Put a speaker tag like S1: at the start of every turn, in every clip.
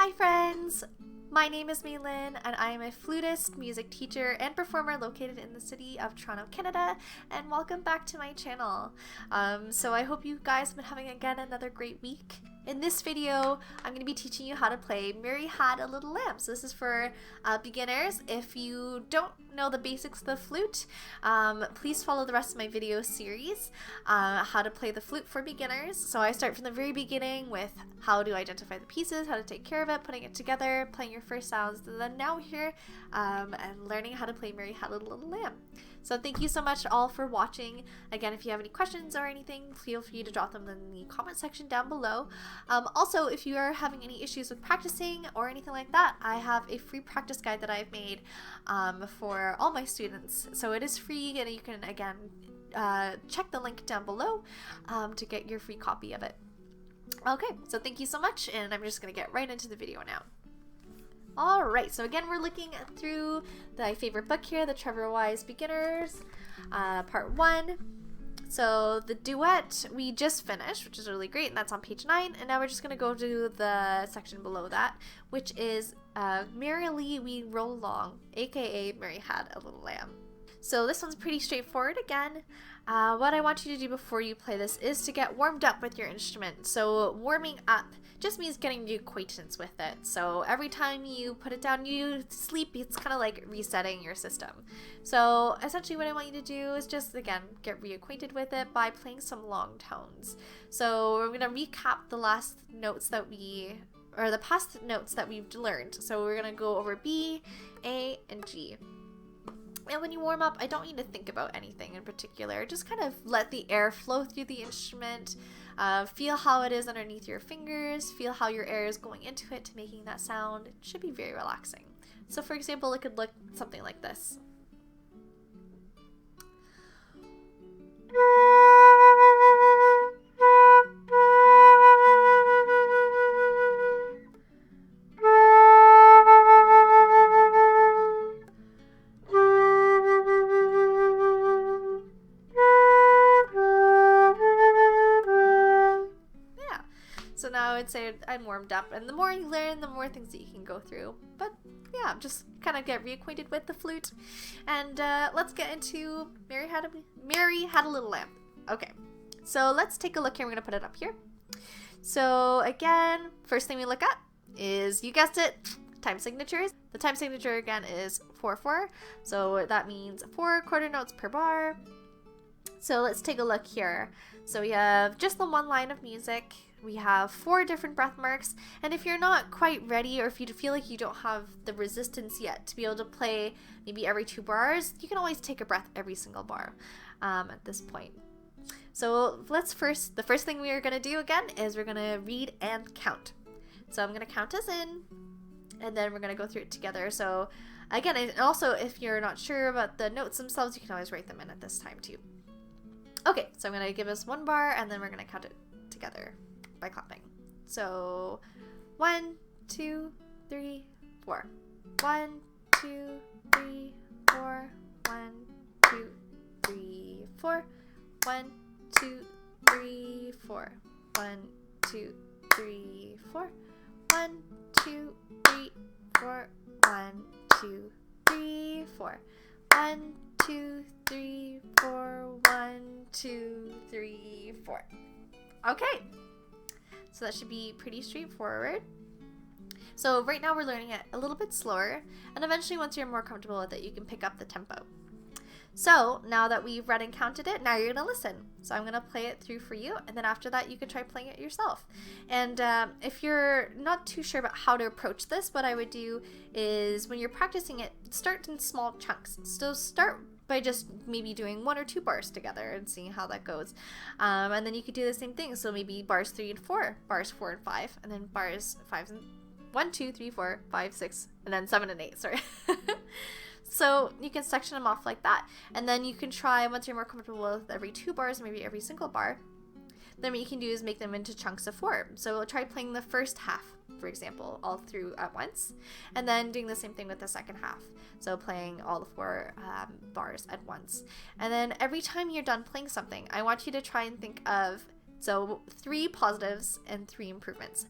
S1: Hi friends! My name is Lune and I am a flutist, music teacher, and performer located in the city of Toronto, Canada, and welcome back to my channel. So I hope you guys have been having again another great week. In this video, I'm going to be teaching you how to play Merrily Had a Little Lamb. So this is for beginners. If you don't know the basics of the flute, please follow the rest of my video series, how to play the flute for beginners. So I start from the very beginning with how to identify the pieces, how to take care of it, putting it together, playing your first sounds, and then now we're here and learning how to play Merrily Had a Little Lamb. So thank you so much all for watching. Again, if you have any questions or anything, feel free to drop them in the comment section down below. Also, if you are having any issues with practicing or anything like that, I have a free practice guide that I've made for all my students. So it is free, and you can, again, check the link down below to get your free copy of it. Okay, so thank you so much, and I'm just going to get right into the video now. Alright, so again, we're looking through my favorite book here, the Trevor Wise Beginners, part 1. So the duet we just finished, which is really great, and that's on page 9, and now we're just going to go to the section below that, which is Merrily We Roll Along, aka Merrily Had a Little Lamb. So this one's pretty straightforward again. What I want you to do before you play this is to get warmed up with your instrument. So warming up just means getting new acquaintance with it. So every time you put it down, you sleep, it's kind of like resetting your system. So essentially what I want you to do is just, again, get reacquainted with it by playing some long tones. So we're going to recap the last notes that the past notes that we've learned. So we're going to go over B, A, and G. And when you warm up, I don't want you to think about anything in particular. Just kind of let the air flow through the instrument. Feel how it is underneath your fingers. Feel how your air is going into it to making that sound. It should be very relaxing. So for example, it could look something like this. So now I would say I'm warmed up, and the more you learn, the more things that you can go through. But yeah, just kind of get reacquainted with the flute, and let's get into Merrily Had a Little Lamb. Okay, so let's take a look here. We're gonna put it up here. So again, first thing we look at is, you guessed it, time signatures. The time signature again is 4/4, so that means 4 quarter notes per bar. So let's take a look here. So we have just the one line of music. We have 4 different breath marks, and if you're not quite ready, or if you feel like you don't have the resistance yet to be able to play maybe every 2 bars, you can always take a breath every single bar at this point. So the first thing we are going to do again is we're going to read and count. So I'm going to count us in, and then we're going to go through it together. So again, and also if you're not sure about the notes themselves, you can always write them in at this time too. Okay, so I'm going to give us 1 bar, and then we're going to count it together by clapping. So 1, 2, 3, 4. 1, 2, 3, 4. 1, 2, 3, 4. 1, 2, 3, 4. 1, 2, 3, 4. 1, 2, 3, 4. 1, 2, 3, 4. 1, 2, 3, 4. 1, 2, 3, 4. Okay. So that should be pretty straightforward. So right now we're learning it a little bit slower, and eventually once you're more comfortable with it, you can pick up the tempo. So now that we've read and counted it, now you're going to listen. So I'm going to play it through for you, and then after that you can try playing it yourself. And if you're not too sure about how to approach this, what I would do is, when you're practicing it, start in small chunks. So start by just maybe doing 1 or 2 bars together and seeing how that goes. And then you could do the same thing. So maybe bars 3 and 4, bars 4 and 5, and then bars 5 and 1, 2, 3, 4, 5, 6, and then 7 and 8, sorry. So you can section them off like that. And then you can try, once you're more comfortable with every 2 bars, maybe every single bar, then what you can do is make them into chunks of 4. So we'll try playing the first half, for example, all through at once, and then doing the same thing with the second half. So playing all the 4 bars at once. And then every time you're done playing something, I want you to try and think of, so 3 positives and 3 improvements.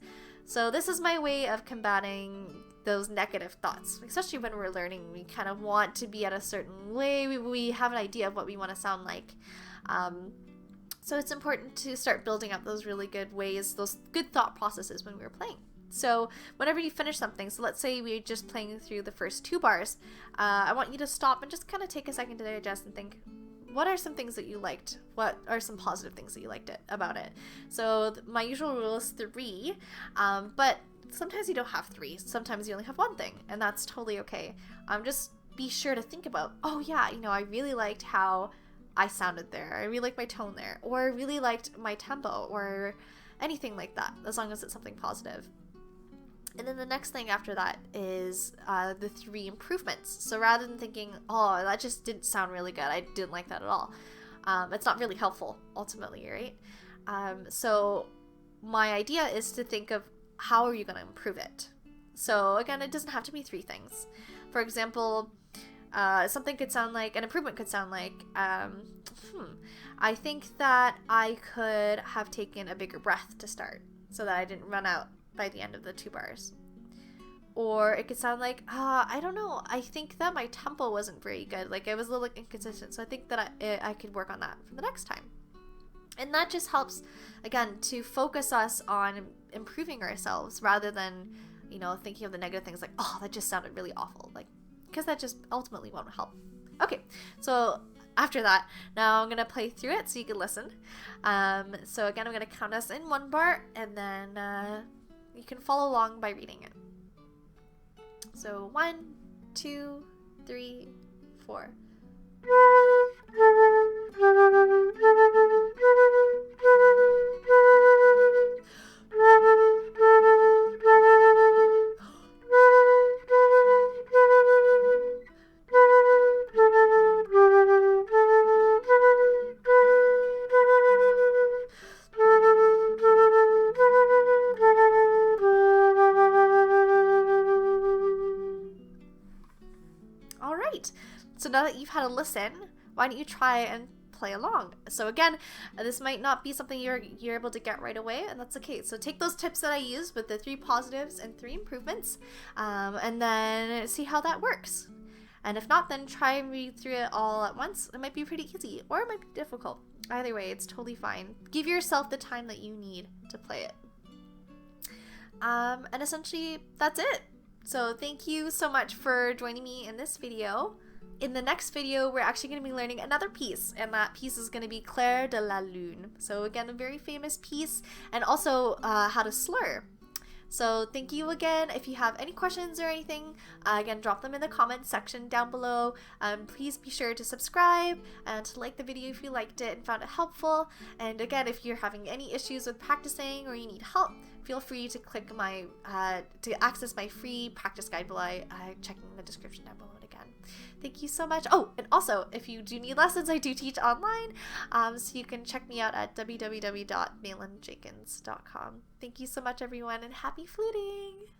S1: So this is my way of combating those negative thoughts, especially when we're learning. We kind of want to be at a certain way. We have an idea of what we want to sound like. So it's important to start building up those really good ways, those good thought processes when we're playing. So whenever you finish something, so let's say we're just playing through the first 2 bars, I want you to stop and just kind of take a second to digest and think, what are some things that you liked? What are some positive things that you liked about it? So my usual rule is 3, but sometimes you don't have 3. Sometimes you only have 1 thing, and that's totally okay. Just be sure to think about, oh yeah, you know, I really liked how I sounded there. I really liked my tone there, or I really liked my tempo, or anything like that, as long as it's something positive. And then the next thing after that is the 3 improvements. So rather than thinking, oh, that just didn't sound really good, I didn't like that at all, it's not really helpful ultimately, right? So my idea is to think of how are you going to improve it. So again, it doesn't have to be 3 things. For example, something could sound like, an improvement could sound like, I think that I could have taken a bigger breath to start so that I didn't run out by the end of the 2 bars. Or it could sound like, I don't know, I think that my tempo wasn't very good. Like, it was a little inconsistent, so I think that I could work on that for the next time. And that just helps, again, to focus us on improving ourselves rather than, you know, thinking of the negative things like, oh, that just sounded really awful. Like, because that just ultimately won't help. Okay, so after that, now I'm going to play through it so you can listen. So again, I'm going to count us in 1 bar, and then you can follow along by reading it. So 1, 2, 3, 4. So now that you've had a listen, why don't you try and play along? So again, this might not be something you're able to get right away, and that's okay. So take those tips that I used with the 3 positives and 3 improvements, and then see how that works. And if not, then try and read through it all at once. It might be pretty easy, or it might be difficult. Either way, it's totally fine. Give yourself the time that you need to play it. And essentially, that's it. So thank you so much for joining me in this video. In the next video, we're actually going to be learning another piece, and that piece is going to be Clair de la Lune. So again, a very famous piece, and also how to slur. So thank you again. If you have any questions or anything, again, drop them in the comment section down below. Please be sure to subscribe and to like the video if you liked it and found it helpful. And again, if you're having any issues with practicing or you need help, feel free to click my to access my free practice guide below, checking the description down below again. Thank you so much. Oh, and also, if you do need lessons, I do teach online, so you can check me out at www.malinjenkins.com. Thank you so much, everyone, and happy fluting!